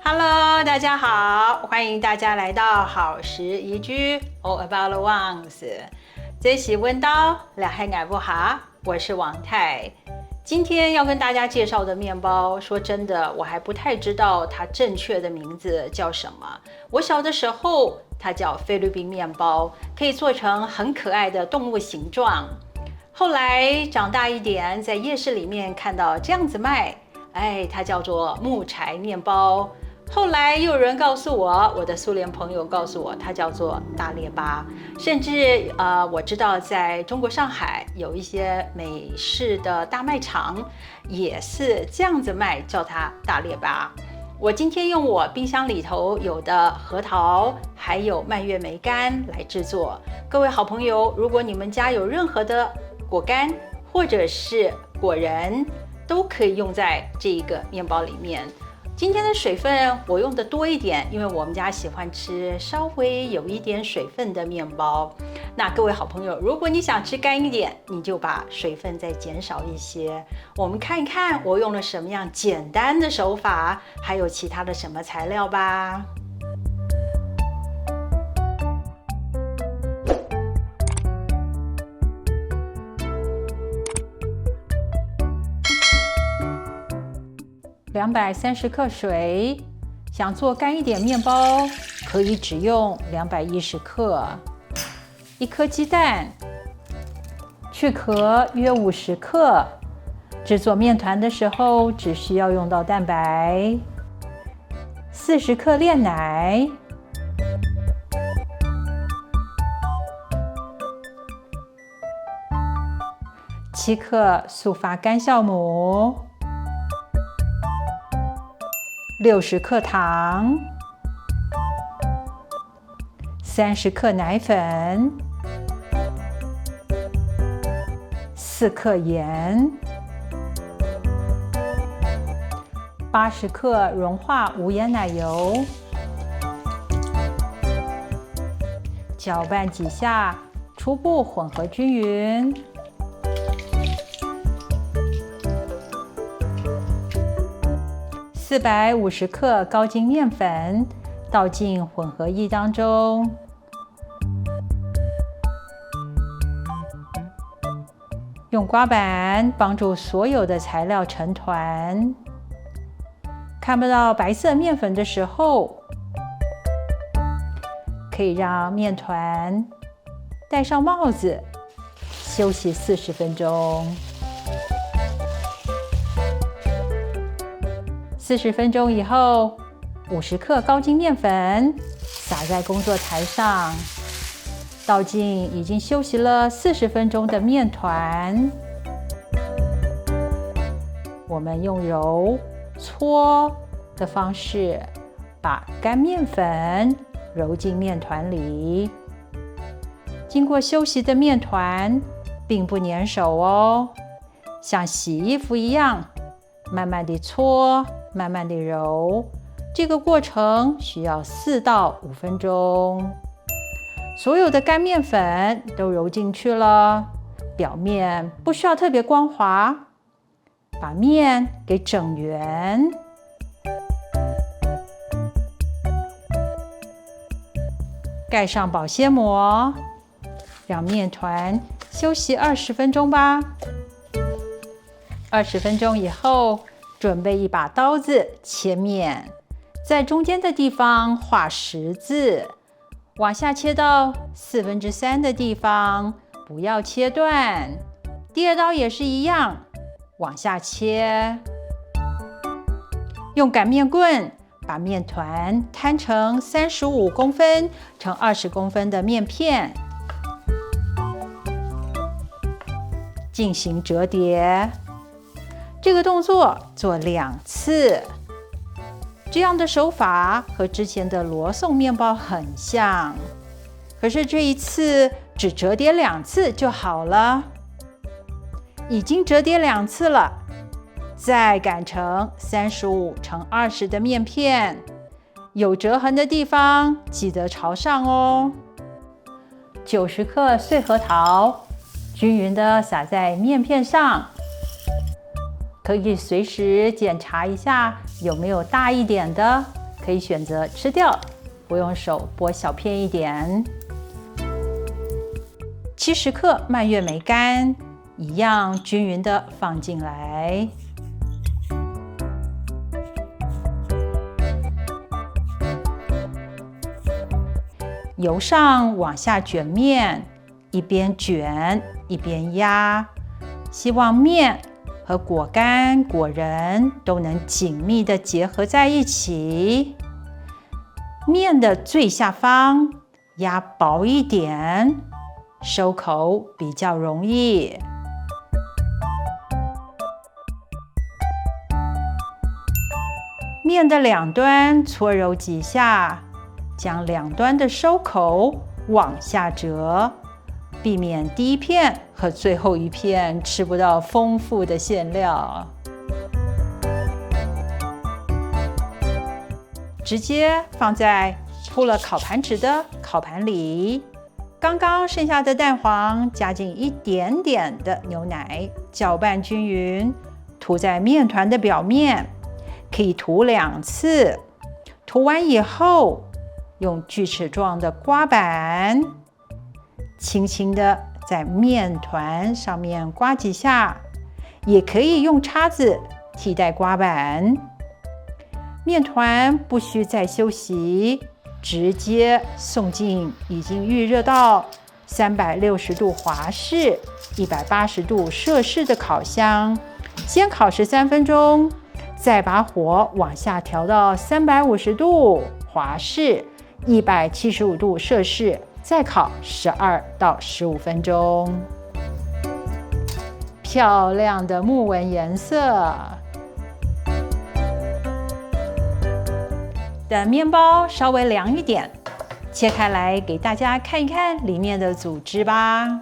Hello， 大家好，欢迎大家来到好食宜居 All About the Ones。这是温刀两海爱不哈，我是王太。今天要跟大家介绍的面包，说真的，我还不太知道它正确的名字叫什么。我小的时候，它叫菲律宾面包，可以做成很可爱的动物形状。后来长大一点，在夜市里面看到这样子卖，它叫做木柴面包。后来又有人告诉我，我的苏联朋友告诉我，它叫做大列巴。甚至我知道在中国上海有一些美式的大卖场也是这样子卖，叫它大列巴。我今天用我冰箱里头有的核桃还有蔓越莓干来制作。各位好朋友，如果你们家有任何的果干或者是果仁，都可以用在这个面包里面。今天的水分我用的多一点，因为我们家喜欢吃稍微有一点水分的面包。那各位好朋友，如果你想吃干一点，你就把水分再减少一些。我们看一看我用了什么样简单的手法，还有其他的什么材料吧。230克水，想做干一点面包，可以只用210克。1颗鸡蛋，去壳约50克。制作面团的时候，只需要用到蛋白。40克炼奶。7克速发干酵母。60克糖，30克奶粉，4克盐，80克融化无盐奶油，搅拌几下，初步混合均匀。450克高筋面粉倒进混合液当中，用刮板帮助所有的材料成团。看不到白色面粉的时候，可以让面团戴上帽子，休息40分钟。40分钟以后，50克高筋面粉撒在工作台上，倒进已经休息了40分钟的面团。我们用揉搓的方式，把干面粉揉进面团里。经过休息的面团并不粘手哦，像洗衣服一样，慢慢地搓，慢慢地揉，这个过程需要4到5分钟。所有的干面粉都揉进去了，表面不需要特别光滑，把面给整圆。盖上保鲜膜，让面团休息20分钟吧。20分钟以后，准备一把刀子切面，在中间的地方画十字，往下切到3/4的地方，不要切断。第二刀也是一样，往下切。用擀面棍把面团摊成35公分乘20公分的面片，进行折叠。这个动作做2次，这样的手法和之前的罗宋面包很像，可是这一次只折叠2次就好了。已经折叠2次了，再擀成35乘20的面片，有折痕的地方记得朝上哦。90克碎核桃，均匀的撒在面片上。可以随时检查一下有没有大一点的，可以选择吃掉，不用手剥小片一点。70克蔓越莓干，一样均匀的放进来。由上往下卷面，一边卷一边压，希望面和果干、果仁都能紧密的结合在一起。面的最下方压薄一点，收口比较容易。面的两端搓揉几下，将两端的收口往下折，避免第一片和最后一片吃不到丰富的馅料。直接放在铺了烤盘纸的烤盘里，刚刚剩下的蛋黄加进一点点的牛奶，搅拌均匀，涂在面团的表面，可以涂2次。涂完以后，用锯齿状的刮板，轻轻的在面团上面刮几下，也可以用叉子替代刮板。面团不需再休息，直接送进已经预热到360度华氏、180度摄氏的烤箱，先烤13分钟，再把火往下调到350度华氏、175度摄氏，再烤12到15分钟。漂亮的木纹颜色。等面包稍微凉一点，切开来给大家看一看里面的组织吧。